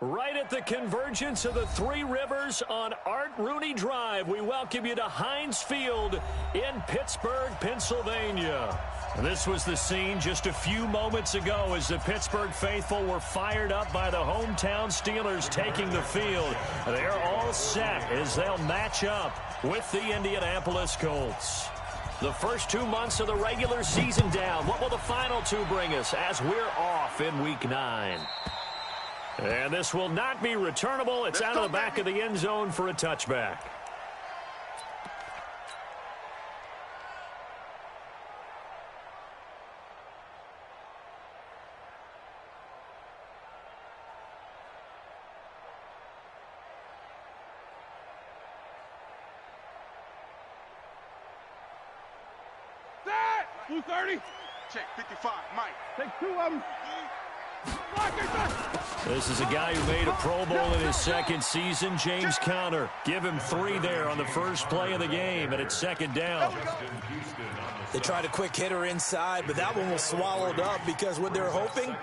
Right at the convergence of the Three Rivers on Art Rooney Drive, we welcome you to Heinz Field in Pittsburgh, Pennsylvania. And this was the scene just a few moments ago as the Pittsburgh faithful were fired up by the hometown Steelers taking the field. They're all set as they'll match up with the Indianapolis Colts. The first 2 months of the regular season down. What will the final two bring us as we're off in Week 9? And this will not be returnable. It's out of the back of the end zone for a touchback. Blue 30. Check 55. Mike. Take 2 of them. This is a guy who made a Pro Bowl in his second season, James Conner. Give him 3 there on the first play of the game, and it's second down. They tried a quick hitter inside, but that one was swallowed up because what they're hoping,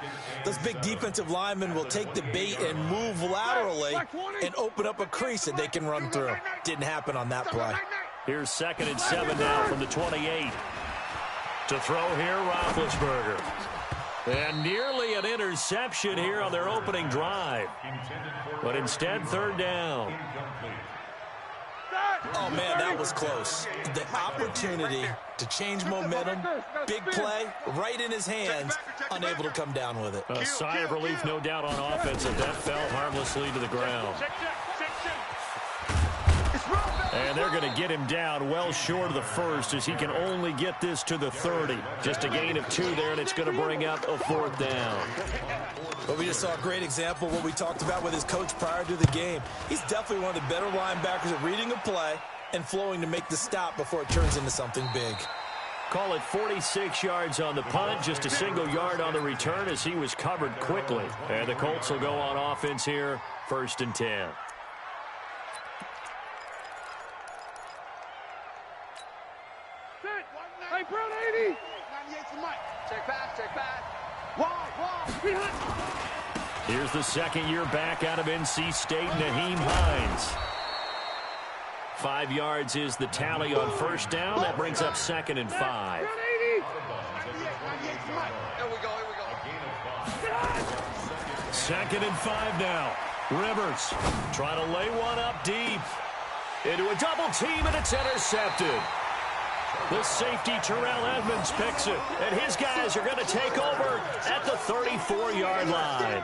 those big defensive linemen will take the bait and move laterally and open up a crease that they can run through. Didn't happen on that play. Here's 2nd and 7 now from the 28. To throw here, Roethlisberger. And nearly an interception here on their opening drive. But instead, 3rd down. Oh, man, that was close. The opportunity to change momentum, big play, right in his hands, unable to come down with it. A sigh of relief, no doubt, on offense, as that fell harmlessly to the ground. And they're going to get him down well short of the first as he can only get this to the 30. Just a gain of 2 there, and it's going to bring up a 4th down. But we just saw a great example of what we talked about with his coach prior to the game. He's definitely one of the better linebackers at reading a play and flowing to make the stop before it turns into something big. Call it 46 yards on the punt, just a single yard on the return as he was covered quickly. And the Colts will go on offense here, 1st and 10. Hey, Brown 80. 98 to Mike. Check back. Wide. Here's the second-year back out of NC State, Naheem Hines. 5 yards is the tally on 1st down. That brings up 2nd and 5. Here we go. 2nd and 5 now. Rivers trying to lay one up deep. Into a double team, and it's intercepted. The safety, Terrell Edmonds, picks it, and his guys are going to take over at the 34-yard line.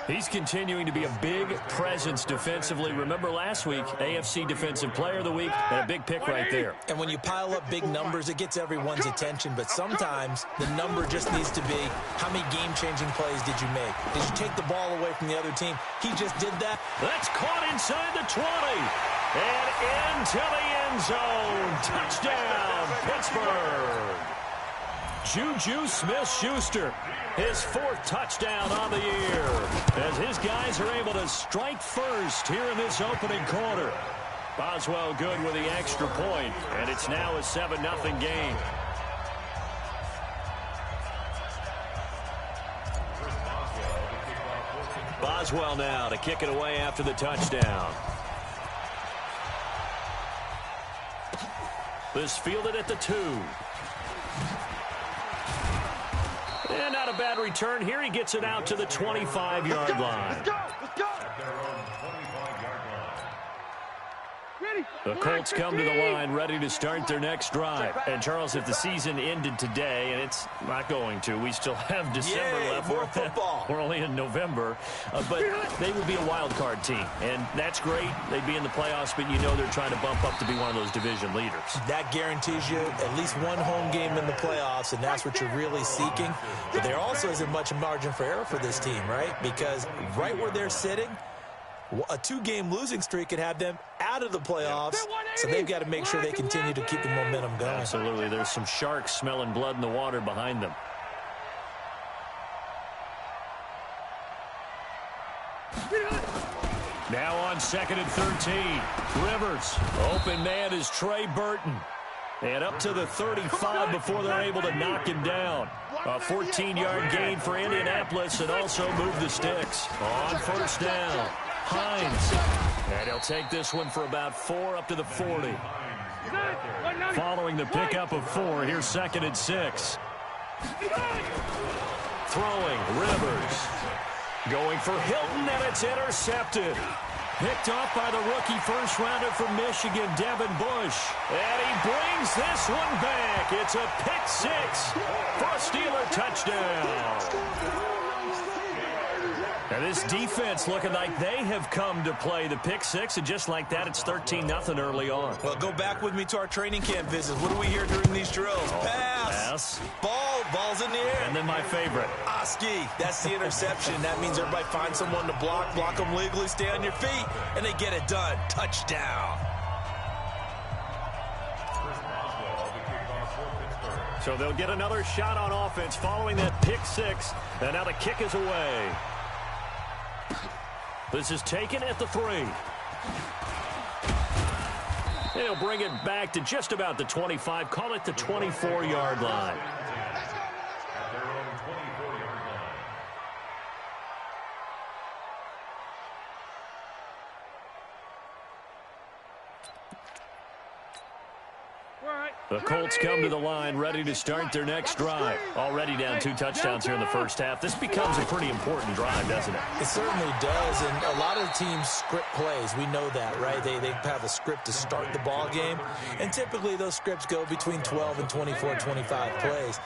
He's continuing to be a big presence defensively. Remember last week, AFC Defensive Player of the Week, and a big pick right there. And when you pile up big numbers, it gets everyone's attention, but sometimes the number just needs to be, how many game-changing plays did you make? Did you take the ball away from the other team? He just did that. That's caught inside the 20. And into the end zone. Touchdown, Pittsburgh. Juju Smith-Schuster, his 4th touchdown on the year, as his guys are able to strike first here in this opening quarter. Boswell good with the extra point, and it's now a 7-0 game. Boswell now to kick it away after the touchdown. This fielded at the 2. And not a bad return here. He gets it out to the 25-yard line. Let's go. The Colts come to the line ready to start their next drive. And, Charles, if the season ended today, and it's not going to, we still have December left. More football. We're only in November. But they would be a wild card team. And that's great. They'd be in the playoffs, but you know they're trying to bump up to be one of those division leaders. That guarantees you at least one home game in the playoffs, and that's what you're really seeking. But there also isn't much margin for error for this team, right? Because right where they're sitting, a 2-game losing streak could have them out of the playoffs, so they've got to make sure they continue to keep the momentum going. Absolutely. There's some sharks smelling blood in the water behind them. Now on 2nd and 13. Rivers. Open man is Trey Burton. And up to the 35 before they're able to knock him down. A 14-yard gain for Indianapolis and also move the sticks. On first down, Hines. And he'll take this one for about 4 up to the 40. Following the pickup of 4, here's 2nd and 6. Throwing, Rivers. Going for Hilton, and it's intercepted. Picked off by the rookie first-rounder from Michigan, Devin Bush. And he brings this one back. It's a pick 6 for a Steeler touchdown. And this defense looking like they have come to play the pick 6, and just like that, it's 13-0 early on. Well, go back with me to our training camp visits. What do we hear during these drills? Pass. Ball's in the air. And then my favorite. Oski. That's the interception. That means everybody finds someone to block them legally, stay on your feet, and they get it done. Touchdown. So they'll get another shot on offense following that pick 6, and now the kick is away. This is taken at the 3. He'll bring it back to just about the 25. Call it the 24-yard line. The Colts come to the line ready to start their next drive. Already down 2 touchdowns here in the first half. This becomes a pretty important drive, doesn't it? It certainly does, and a lot of the teams script plays. We know that, right? They have a script to start the ball game, and typically those scripts go between 12 and 24, 25 plays.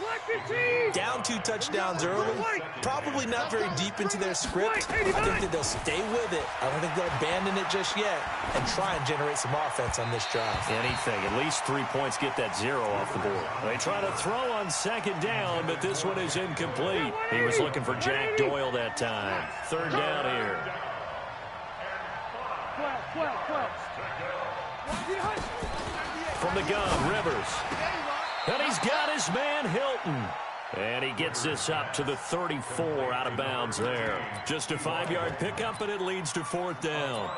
Down 2 touchdowns early, probably not very deep into their script. I think that they'll stay with it. I don't think they'll abandon it just yet and try and generate some offense on this drive. Anything, at least 3 points, get that 0 off the board. They try to throw on 2nd down, but this one is incomplete. He was looking for Jack Doyle that time. 3rd down here. From the gun, Rivers. And he's got his man Hilton. And he gets this up to the 34 out of bounds there. Just a 5-yard pickup, and it leads to 4th down.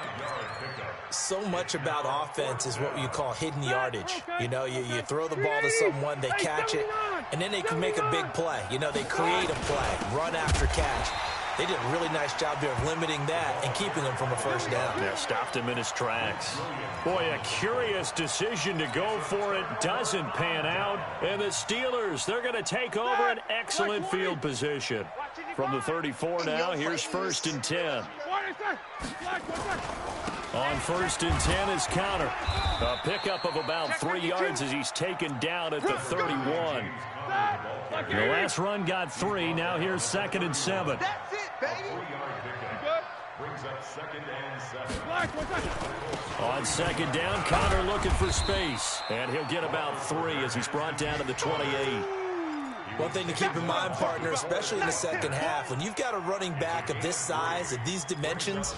So much about offense is what you call hidden yardage. You know, you throw the ball to someone, they catch it, and then they can make a big play. You know, they create a play, run after catch. They did a really nice job there of limiting that and keeping him from a first down. Yeah, stopped him in his tracks. Boy, a curious decision to go for it. Doesn't pan out. And the Steelers, they're going to take over an excellent field position. From the 34 now, here's 1st and 10. On 1st and 10 is Counter. A pickup of about 3 yards as he's taken down at the 31. The last run got 3. Now here's 2nd and 7. That's it, baby. Brings up 2nd and 7. On 2nd down, Counter looking for space. And he'll get about 3 as he's brought down to the 28. One thing to keep in mind, partner, especially in the second half, when you've got a running back of this size, of these dimensions,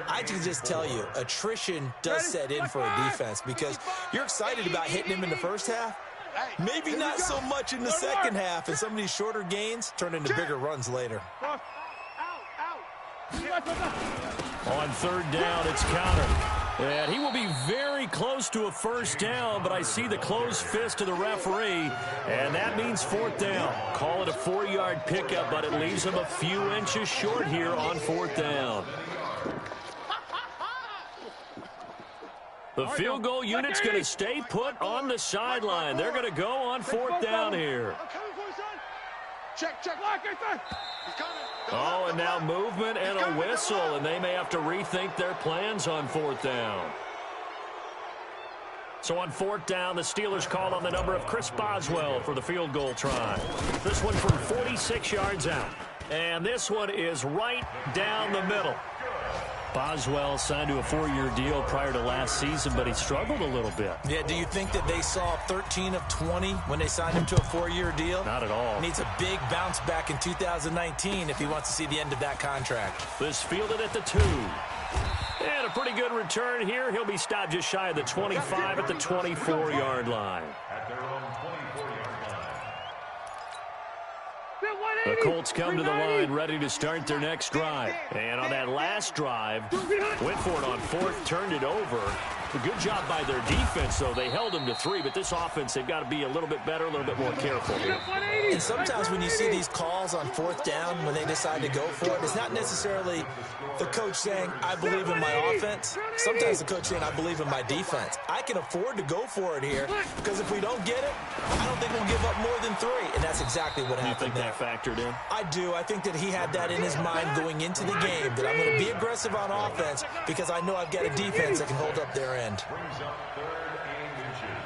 I can just tell you, attrition does set in for a defense because you're excited about hitting him in the first half. Maybe not so much in the second half, and some of these shorter gains turn into bigger runs later. On 3rd down, it's Counter. And he will be very close to a first down, but I see the closed fist of the referee, and that means 4th down. Call it a 4-yard pickup, but it leaves him a few inches short here on 4th down. The field goal unit's going to stay put on the sideline. They're going to go on 4th down here. Check. Oh, and now movement and a whistle, and they may have to rethink their plans on 4th down. So on 4th down, the Steelers call on the number of Chris Boswell for the field goal try. This one from 46 yards out. And this one is right down the middle. Boswell signed to a 4-year deal prior to last season, but he struggled a little bit. Yeah, do you think that they saw 13 of 20 when they signed him to a 4-year deal? Not at all. Needs a big bounce back in 2019 if he wants to see the end of that contract. This fielded at the 2. And a pretty good return here. He'll be stopped just shy of the 25 at the 24-yard line. At their own 24-yard line. The Colts come to the line ready to start their next drive. And on that last drive, went for it on 4th, turned it over. A good job by their defense, though. They held them to 3, but this offense, they've got to be a little bit better, a little bit more careful. And sometimes when you see these calls on 4th down, when they decide to go for it, it's not necessarily the coach saying, I believe in my offense. Sometimes the coach saying, I believe in my defense. I can afford to go for it here, because if we don't get it, I don't think we'll give up more than 3. And that's exactly what happened there. You think that factored in? I do. I think that he had that in his mind going into the game, that I'm going to be aggressive on offense because I know I've got a defense that can hold up their end. Brings up 3rd and inches.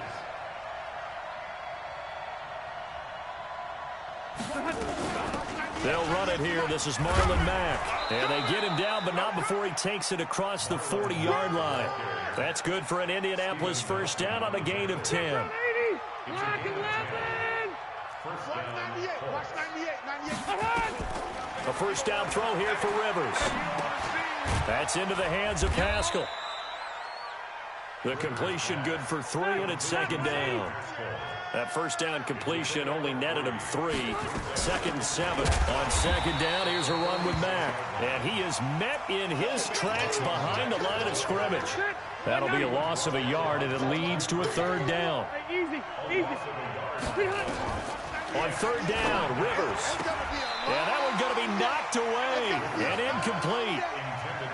They'll run it here. This is Marlon Mack. And they get him down, but not before he takes it across the 40-yard line. That's good for an Indianapolis first down on a gain of 10. A first down throw here for Rivers. That's into the hands of Pascal. The completion good for 3, and it's 2nd down. That first down completion only netted him 3. 2nd and 7. On 2nd down, here's a run with Mack. And he is met in his tracks behind the line of scrimmage. That'll be a loss of a yard, and it leads to a 3rd down. On 3rd down, Rivers. And that one's going to be knocked away and incomplete.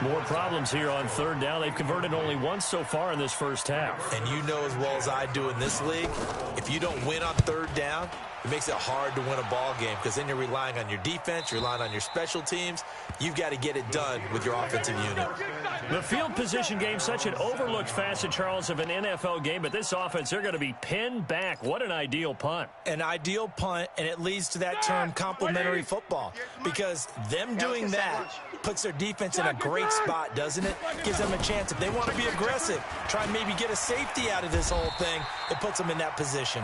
More problems here on 3rd down. They've converted only once so far in this first half. And you know as well as I do in this league, if you don't win on 3rd down, it makes it hard to win a ball game because then you're relying on your defense, you're relying on your special teams. You've got to get it done with your offensive unit. The field position game, such an overlooked facet, Charles, of an NFL game, but this offense, they're going to be pinned back. What an ideal punt. An ideal punt, and it leads to that term complementary football, because them doing that puts their defense in a great spot, doesn't it? Gives them a chance. If they want to be aggressive, try and maybe get a safety out of this whole thing, it puts them in that position.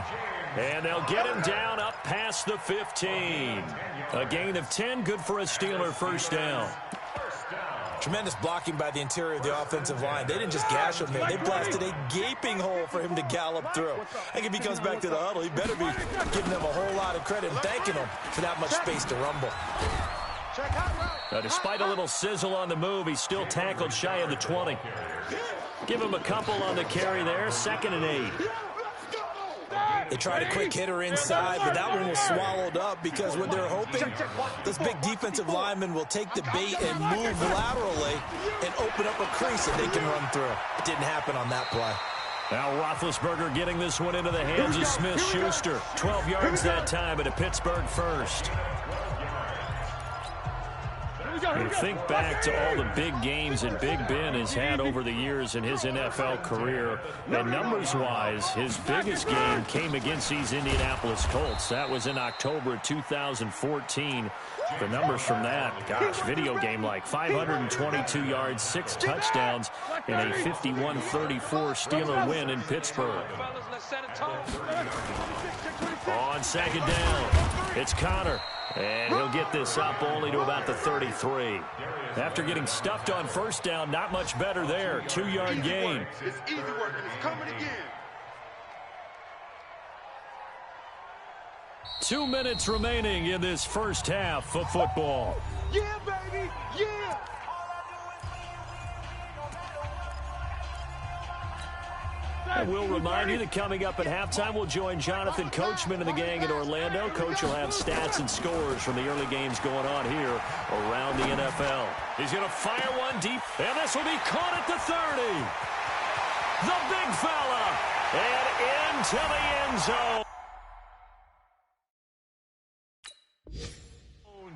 And they'll get him down up past the 15. A gain of 10, good for a Steeler first down. Tremendous blocking by the interior of the offensive line. They didn't just gash him there. They blasted a gaping hole for him to gallop through. I think if he comes back to the huddle, he better be giving them a whole lot of credit and thanking them for that much space to rumble. Despite a little sizzle on the move, he's still tackled shy of the 20. Give him a couple on the carry there. 2nd and 8. They tried a quick hitter inside, but that one was swallowed up because what they're hoping, this big defensive lineman will take the bait and move laterally and open up a crease that they can run through. It didn't happen on that play. Now Roethlisberger getting this one into the hands of Smith-Schuster. 12 yards that time, and a Pittsburgh first. You think back to all the big games that Big Ben has had over the years in his NFL career, and numbers-wise, his biggest game came against these Indianapolis Colts. That was in October 2014. The numbers from that, gosh, video game-like. 522 yards, 6 touchdowns, and a 51-34 Steeler win in Pittsburgh. On 2nd down, it's Connor. And he'll get this up only to about the 33. After getting stuffed on first down, not much better there. 2-yard gain. It's easy work, and it's coming again. 2 minutes remaining in this first half of football. Yeah, baby, yeah. I will remind you that coming up at halftime, we'll join Jonathan Coachman and the gang in Orlando. Coach will have stats and scores from the early games going on here around the NFL. He's going to fire one deep, and this will be caught at the 30. The big fella, and into the end zone.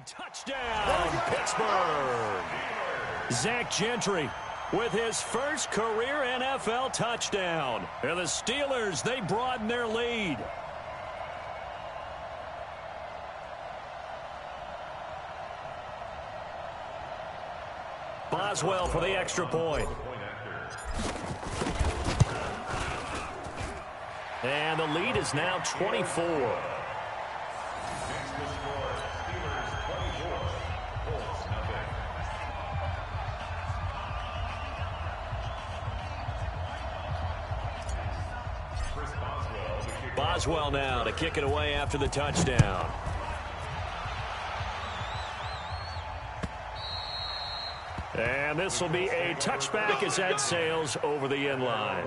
Touchdown, Pittsburgh. Zach Gentry with his first career NFL touchdown. And the Steelers, they broaden their lead. Boswell for the extra point. And the lead is now 24. Boswell now to kick it away after the touchdown. And this will be a touchback as that sails over the end line.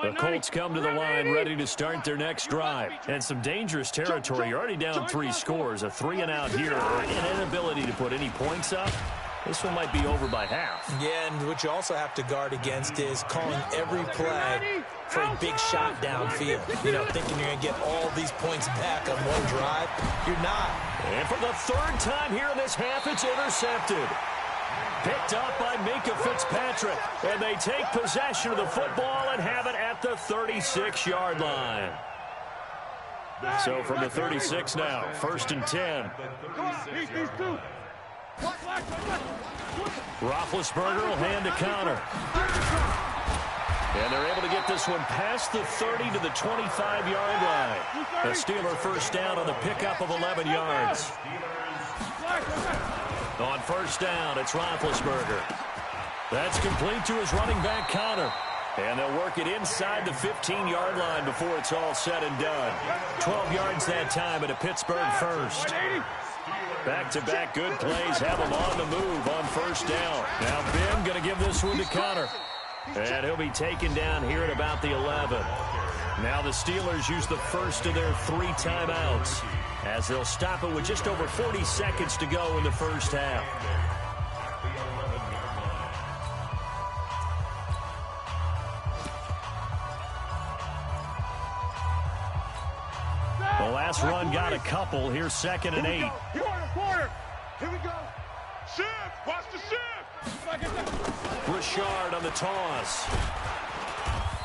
The Colts come to the line ready to start their next drive. And some dangerous territory. You're already down 3 scores. A 3-and-out here, or an inability to put any points up. This one might be over by half. Yeah, and what you also have to guard against is calling every play for a big shot downfield. You know, thinking you're going to get all these points back on one drive. You're not. And for the 3rd time here in this half, it's intercepted. Picked up by Minka Fitzpatrick. And they take possession of the football and have it at the 36-yard line. So from the 36 now, 1st and 10. Roethlisberger will hand to Connor. And they're able to get this one past the 30 to the 25-yard line. The Steeler first down on the pickup of 11 yards. On 1st down, it's Roethlisberger. That's complete to his running back, Connor. And they'll work it inside the 15-yard line before it's all said and done. 12 yards that time at a Pittsburgh first. Back-to-back good plays have him on the move on 1st down. Now Ben going to give this one to Connor. And he'll be taken down here at about the 11. Now the Steelers use the first of their 3 timeouts, as they'll stop it with just over 40 seconds to go in the first half. The last run got a couple. Here's 2nd and 8. Quarter. Here we go. Shift. Watch the shift. Richard on the toss.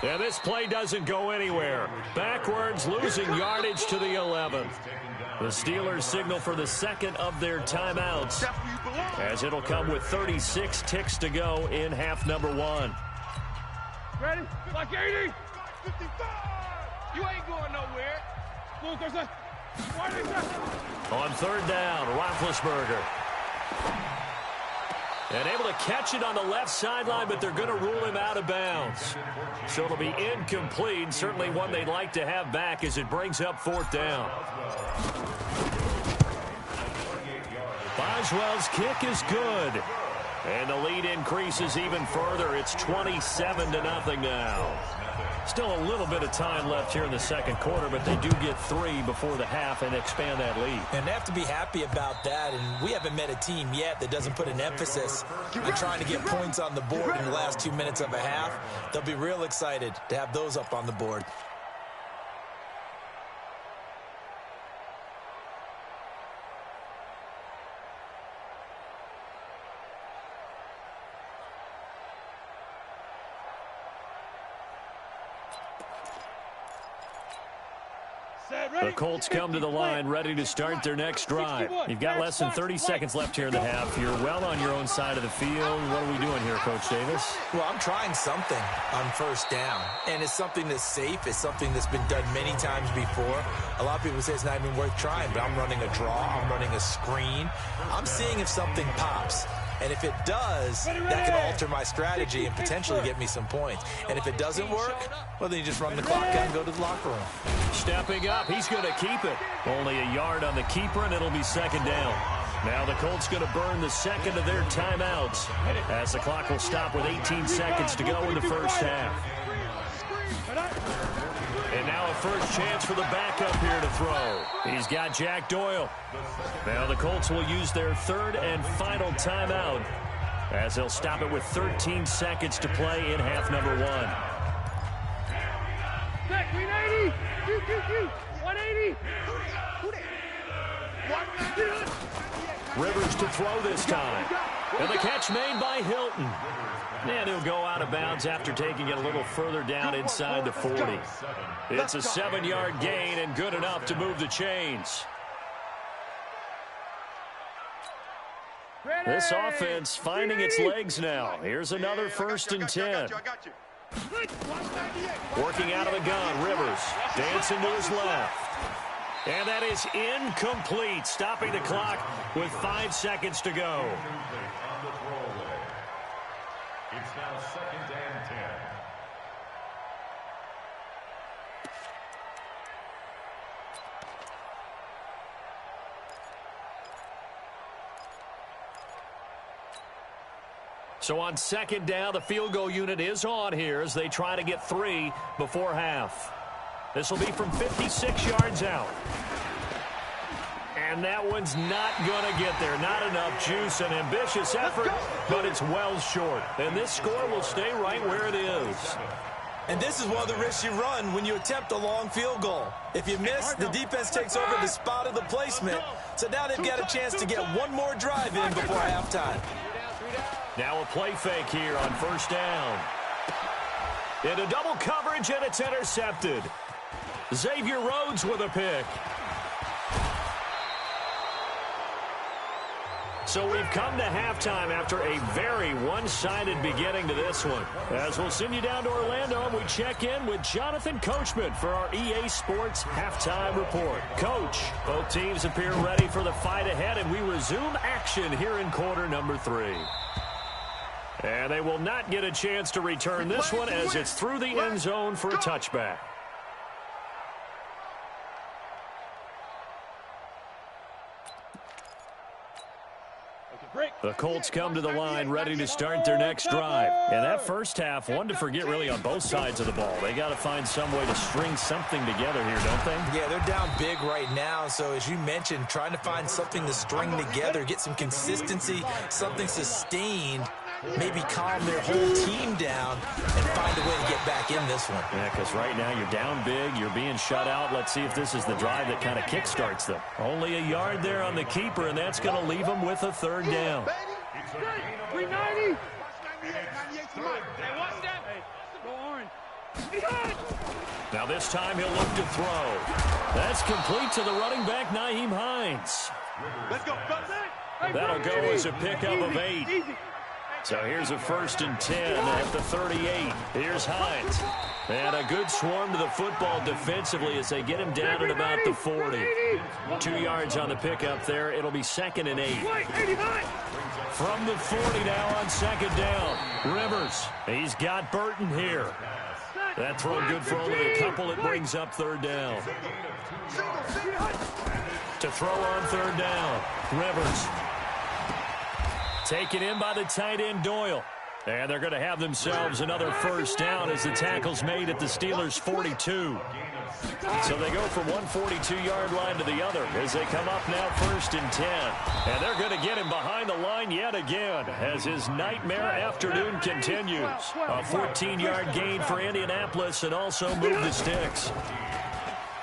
And this play doesn't go anywhere. Backwards, losing yardage to the 11. The Steelers signal for the 2nd of their timeouts, as it'll come with 36 ticks to go in half number 1. Ready? Like 80. 55. You ain't going nowhere. On 3rd down, Roethlisberger. And able to catch it on the left sideline, but they're going to rule him out of bounds. So it'll be incomplete. Certainly one they'd like to have back as it brings up 4th down. Boswell's kick is good. And the lead increases even further. It's 27-0 now. Still a little bit of time left here in the 2nd quarter, but they do get 3 before the half and expand that lead. And they have to be happy about that. And we haven't met a team yet that doesn't put an emphasis on trying to get points on the board in the last 2 minutes of a half. They'll be real excited to have those up on the board. The Colts come to the line ready to start their next drive. You've got less than 30 seconds left here in the half. You're well on your own side of the field. What are we doing here, Coach Davis? Well, I'm trying something on 1st down, and it's something that's safe. It's something that's been done many times before. A lot of people say it's not even worth trying, but I'm running a draw. I'm running a screen. I'm seeing if something pops. And if it does, that can alter my strategy and potentially get me some points. And if it doesn't work, well, then you just run the clock out and go to the locker room. Stepping up, he's going to keep it. Only a yard on the keeper, and it'll be 2nd down. Now the Colts going to burn the 2nd of their timeouts, as the clock will stop with 18 seconds to go in the first half. And now a first chance for the backup here to throw. He's got Jack Doyle. Now the Colts will use their 3rd and final timeout, as they'll stop it with 13 seconds to play in half number 1. 180. 180. Rivers to throw this time. And the catch made by Hilton. And he'll go out of bounds after taking it a little further down inside the 40. It's a 7-yard gain and good enough to move the chains. This offense finding its legs now. Here's another 1st and 10. Working out of the gun, Rivers dancing to his left. And that is incomplete, stopping the clock with 5 seconds to go. It's now 2nd and 10. So on 2nd down, the field goal unit is on here as they try to get 3 before half. This will be from 56 yards out. And that one's not going to get there. Not enough juice. An ambitious effort, but it's well short. And this score will stay right where it is. And this is one of the risks you run when you attempt a long field goal. If you miss, the defense takes over the spot of the placement. So now they've got a chance to get one more drive in before halftime. Now a play fake here on 1st down. Into double coverage, and it's intercepted. Xavier Rhodes with a pick. So we've come to halftime after a very one-sided beginning to this one. As we'll send you down to Orlando, and we check in with Jonathan Coachman for our EA Sports Halftime Report. Coach, both teams appear ready for the fight ahead, and we resume action here in quarter number 3. And they will not get a chance to return this one as it's through the end zone for a touchback. The Colts come to the line ready to start their next drive. And that first half, one to forget really on both sides of the ball. They got to find some way to string something together here, don't they? Yeah, they're down big right now. So as you mentioned, trying to find something to string together, get some consistency, something sustained, maybe calm their whole team down and find a way to get back in this one. Yeah, because right now you're down big, you're being shut out. Let's see if this is the drive that kind of kickstarts them. Only a yard there on the keeper, and that's going to leave them with a 3rd down. 390. Now this time he'll look to throw. That's complete to the running back, Nyheim Hines. Let's go. That'll go as a pickup of 8. So here's a 1st and 10 at the 38. Here's Hines. And a good swarm to the football defensively as they get him down at about the 40. 2 yards on the pickup there. It'll be 2nd and 8. From the 40 now on 2nd down. Rivers. He's got Burton here. That throw good for only a couple. It brings up 3rd down. To throw on 3rd down. Rivers. Taken in by the tight end, Doyle. And they're going to have themselves another 1st down as the tackle's made at the Steelers' 42. So they go from one 42-yard line to the other as they come up now 1st and 10. And they're going to get him behind the line yet again as his nightmare afternoon continues. A 14-yard gain for Indianapolis and also move the sticks.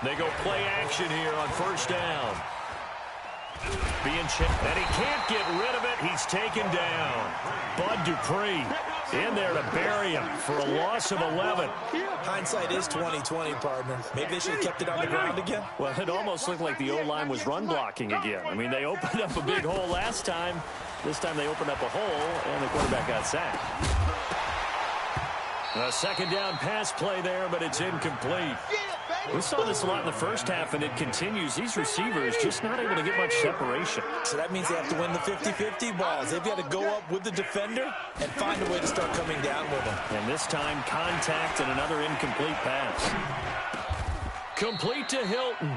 They go play action here on 1st down. Being checked, and he can't get rid of it. He's taken down. Bud Dupree in there to bury him for a loss of 11. Hindsight is 20/20, partner. Maybe they should have kept it on the ground again. Well, it almost looked like the O-line was run blocking again. I mean, they opened up a big hole last time. This time they opened up a hole, and the quarterback got sacked. A 2nd down pass play there, but it's incomplete. We saw this a lot in the first half, and it continues. These receivers just not able to get much separation. So that means they have to win the 50-50 balls. They've got to go up with the defender and find a way to start coming down with them. And this time, contact and another incomplete pass. Complete to Hilton.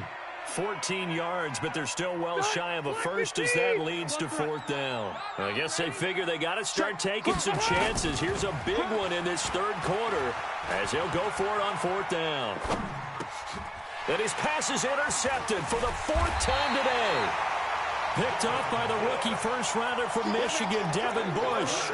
14 yards, but they're still well shy of a 1st as that leads to 4th down. I guess they figure they got to start taking some chances. Here's a big one in this 3rd quarter as he'll go for it on 4th down. And his pass is intercepted for the 4th time today. Picked off by the rookie 1st-rounder from Michigan, Devin Bush.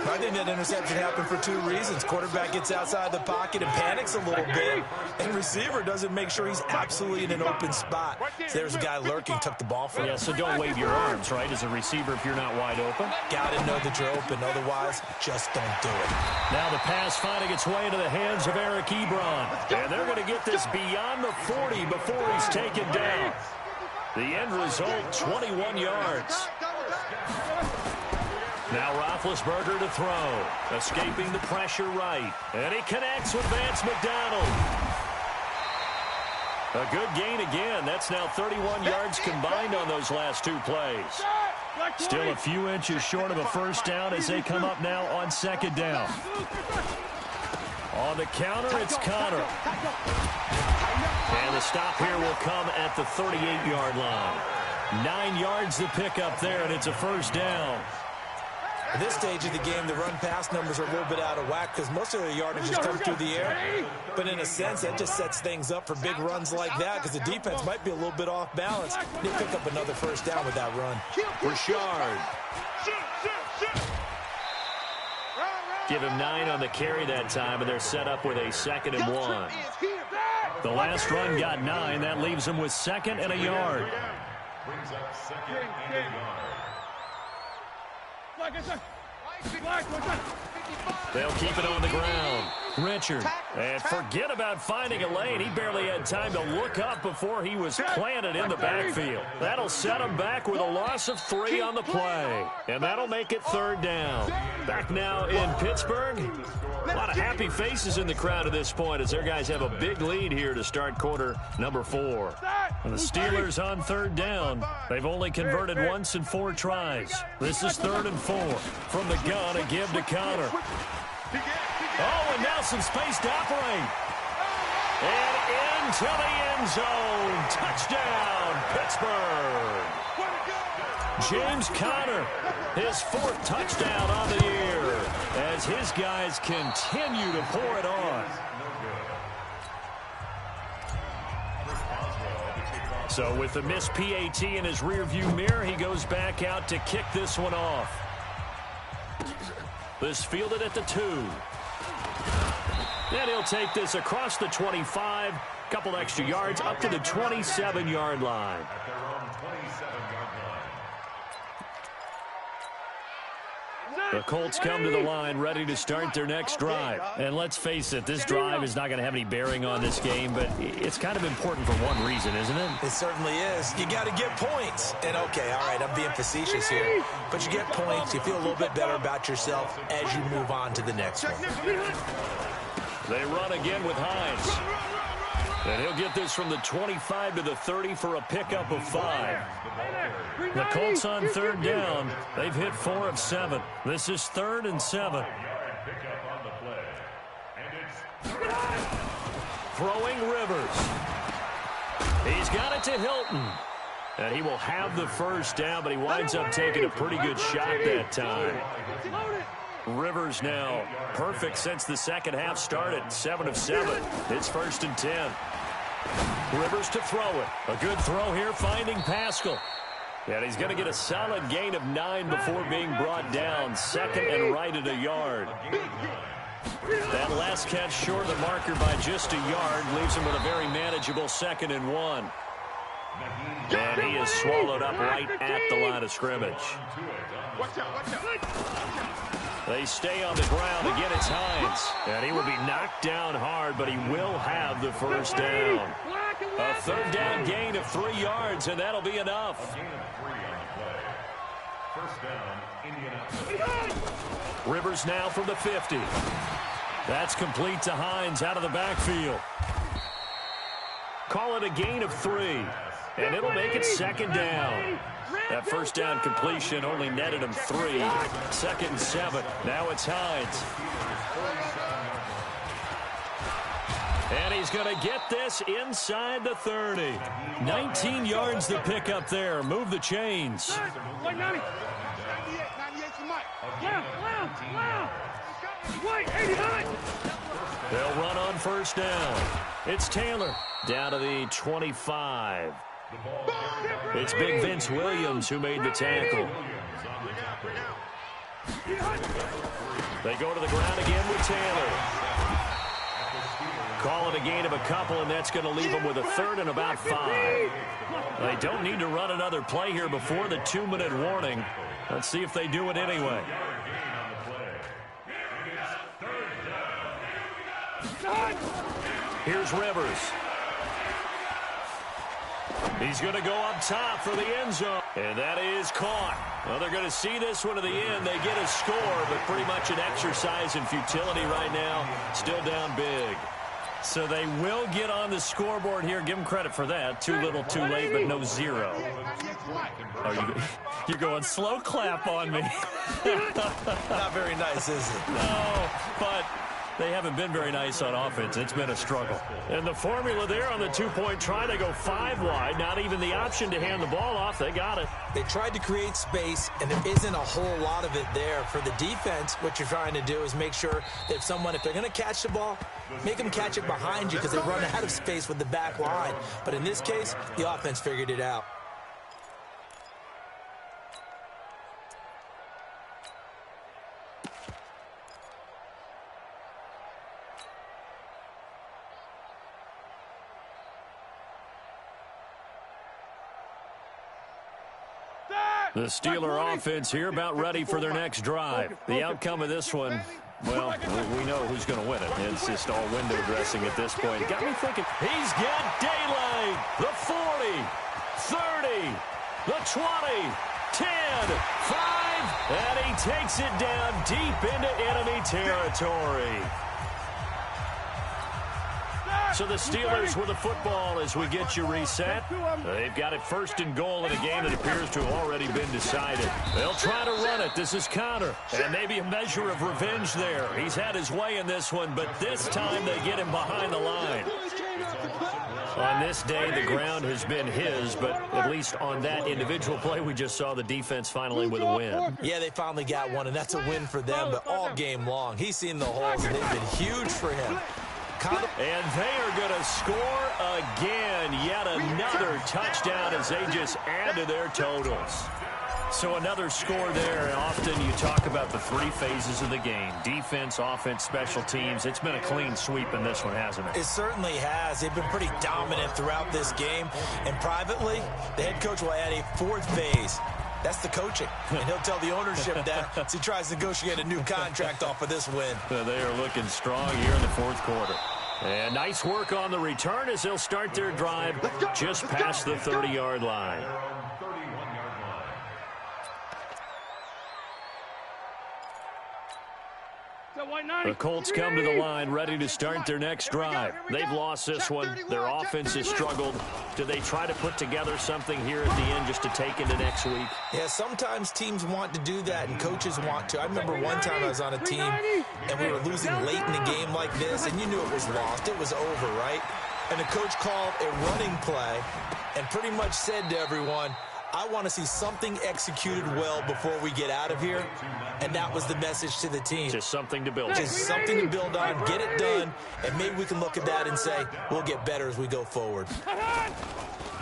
I think that interception happened for 2 reasons. Quarterback gets outside the pocket and panics a little bit, and receiver doesn't make sure he's absolutely in an open spot. So there's a guy lurking, took the ball from him. Yeah, so don't wave your arms, right, as a receiver if you're not wide open. Got to know that you're open. Otherwise, just don't do it. Now the pass finding its way into the hands of Eric Ebron. And they're going to get this beyond the 40 before he's taken down. The end result, 21 yards. Now Roethlisberger to throw. Escaping the pressure right. And he connects with Vance McDonald. A good gain again. That's now 31 yards combined on those last 2 plays. Still a few inches short of a first down as they come up now on second down. On the counter, it's Connor. And the stop here will come at the 38-yard line. 9 yards to pick up there, and it's a first down. At this stage of the game, the run-pass numbers are a little bit out of whack because most of their yardage has come through the air. But in a sense, that just sets things up for big runs like that because the defense might be a little bit off balance. They pick up another first down with that run. Richard. Give him 9 on the carry that time, and they're set up with a 2nd and 1. The last run got 9. That leaves them with 2nd and a yard. Brings up 2nd and a yard. They'll keep it on the ground. Richard. And forget about finding a lane. He barely had time to look up before he was planted in the backfield. That'll set him back with a loss of 3 on the play. And that'll make it 3rd down. Back now in Pittsburgh. A lot of happy faces in the crowd at this point as their guys have a big lead here to start quarter number 4. And the Steelers on 3rd down. They've only converted once in 4 tries. This is 3rd and 4. From the gun, a give to Connor. Oh, and now some space to operate. And into the end zone. Touchdown, Pittsburgh. James Conner, his 4th touchdown on the year as his guys continue to pour it on. So with the missed PAT in his rearview mirror, he goes back out to kick this one off. This fielded at the 2. And he'll take this across the 25, couple extra yards up to the 27-yard line. At their own 27-yard line. The Colts come to the line ready to start their next drive. And let's face it, this drive is not going to have any bearing on this game, but it's kind of important for one reason, isn't it? It certainly is. You got to get points. And, okay, all right, I'm being facetious here. But you get points, you feel a little bit better about yourself as you move on to the next one. They run again with Hines. And he'll get this from the 25 to the 30 for a pickup of 5. The Colts on 3rd down. They've hit 4 of 7. This is 3rd and 7. Throwing Rivers. He's got it to Hilton. And he will have the first down, but he winds up taking a pretty good shot that time. Rivers now perfect since the second half started. 7 of 7. It's 1st and 10. Rivers to throw it. A good throw here, finding Pascal. And he's going to get a solid gain of 9 before being brought down. 2nd and right at a yard. That last catch short of the marker by just a yard leaves him with a very manageable 2nd and 1. And he is swallowed up right at the line of scrimmage. They stay on the ground. Again, it's Hines. And he will be knocked down hard, but he will have the first down. A 3rd down gain of 3 yards, and that'll be enough. First down, Indianapolis. Rivers now from the 50. That's complete to Hines out of the backfield. Call it a gain of 3, and it'll make it 2nd down. That first down completion only netted him 3. 2nd and 7. Now it's Hines. And he's going to get this inside the 30. 19 yards to pick up there. Move the chains. They'll run on first down. It's Taylor down to the 25. It's Big Vince Williams who made the tackle. They go to the ground again with Taylor. Call it a gain of a couple, and that's going to leave them with a 3rd and about 5. They don't need to run another play here before the 2-minute warning. Let's see if they do it anyway. Here's Rivers. He's going to go up top for the end zone. And that is caught. Well, they're going to see this one to the end. They get a score, but pretty much an exercise in futility right now. Still down big. So they will get on the scoreboard here. Give them credit for that. Too little, too late, but no 0. You're going slow clap on me. Not very nice, is it? No, but they haven't been very nice on offense. It's been a struggle. And the formula there on the two-point try, they go 5 wide. Not even the option to hand the ball off. They got it. They tried to create space, and there isn't a whole lot of it there. For the defense, what you're trying to do is make sure that if they're going to catch the ball, make them catch it behind you because they run out of space with the back line. But in this case, the offense figured it out. The Steeler offense here about ready for their next drive. The outcome of this one, well, we know who's going to win it. It's just all window dressing at this point. Got me thinking, he's got daylight. The 40, 30, the 20, 10, 5, and he takes it down deep into enemy territory. So the Steelers with the football as we get you reset. They've got it 1st and goal in a game that appears to have already been decided. They'll try to run it. This is Connor. And maybe a measure of revenge there. He's had his way in this one, but this time they get him behind the line. On this day, the ground has been his, but at least on that individual play, we just saw the defense finally with a win. Yeah, they finally got one, and that's a win for them, but all game long. He's seen the holes, and they've been huge for him. And they are going to score again. Yet another touchdown as they just add to their totals. So another score there, and often you talk about the 3 phases of the game. Defense, offense, special teams. It's been a clean sweep in this one, hasn't it? It certainly has. They've been pretty dominant throughout this game. And privately, the head coach will add a 4th phase. That's the coaching. And he'll tell the ownership that as he tries to negotiate a new contract off of this win. They are looking strong here in the 4th quarter. And nice work on the return as they'll start their drive just past the 30-yard line. The Colts come to the line ready to start their next drive. They've lost this one. Their offense has struggled. Do they try to put together something here at the end just to take into next week? Yeah, sometimes teams want to do that and coaches want to. I remember one time I was on a team and we were losing late in a game like this, and you knew it was lost. It was over, right? And the coach called a running play and pretty much said to everyone, I want to see something executed well before we get out of here. And that was the message to the team. Just something to build on. Just something to build on, get it done, and maybe we can look at that and say, we'll get better as we go forward.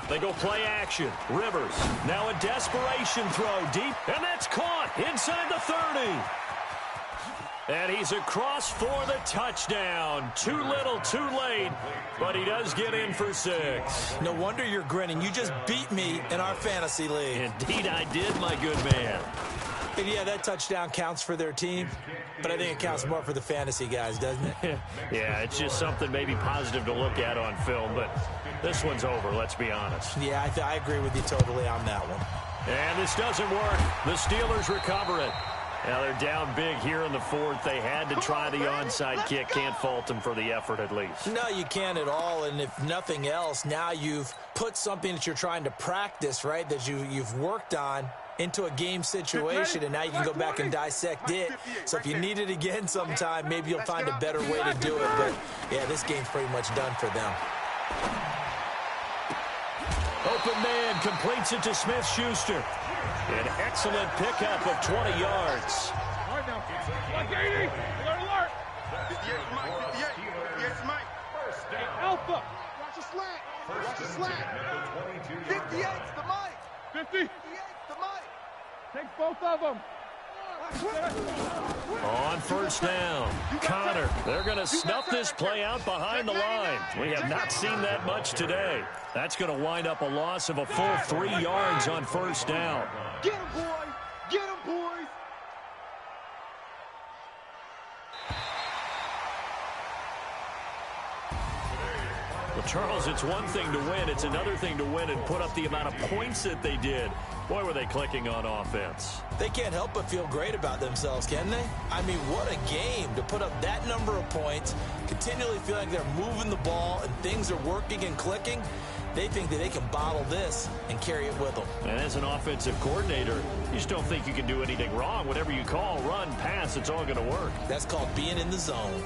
They go play action. Rivers, now a desperation throw deep, and that's caught inside the 30. And he's across for the touchdown. Too little, too late, but he does get in for 6. No wonder you're grinning. You just beat me in our fantasy league. Indeed I did, my good man. And yeah, that touchdown counts for their team, but I think it counts more for the fantasy guys, doesn't it? Yeah, it's just something maybe positive to look at on film, but this one's over, let's be honest. Yeah, I agree with you totally on that one. And this doesn't work. The Steelers recover it. Now they're down big here in the 4th. They had to try the onside kick. Can't fault them for the effort at least. No, you can't at all. And if nothing else, now you've put something that you're trying to practice, right, that you've worked on into a game situation, and now you can go back and dissect it. So if you need it again sometime, maybe you'll find a better way to do it. But, yeah, this game's pretty much done for them. Open man completes it to Smith-Schuster. An excellent pickup of 20 yards. All right, now. 180. Alert. 58 Mike. 58 Mike. Alpha. Watch the slant. Watch the slant. 58's the Mike. 50. 58's the Mike. Take both of them. On 1st down, Connor. They're going to snuff this play out behind the line. We have not seen that much today. That's going to wind up a loss of a full 3 yards on 1st down. Get him, boys. Get him, boys. We'll Charles, it's one thing to win. It's another thing to win and put up the amount of points that they did. Boy, were they clicking on offense. They can't help but feel great about themselves, can they? I mean, what a game to put up that number of points, continually feel like they're moving the ball and things are working and clicking. They think that they can bottle this and carry it with them. And as an offensive coordinator, you just don't think you can do anything wrong. Whatever you call, run, pass, it's all going to work. That's called being in the zone.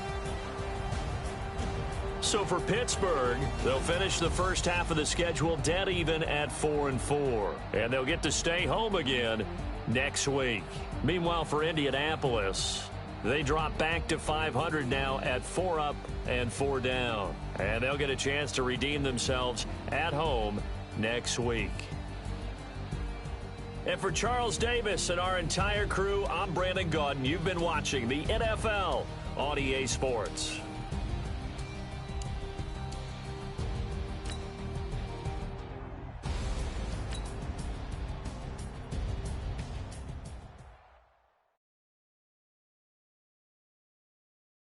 So for Pittsburgh, they'll finish the first half of the schedule dead even at 4-4. And they'll get to stay home again next week. Meanwhile, for Indianapolis, they drop back to 500 now at 4 up and 4 down. And they'll get a chance to redeem themselves at home next week. And for Charles Davis and our entire crew, I'm Brandon Gaudin. You've been watching the NFL on EA Sports.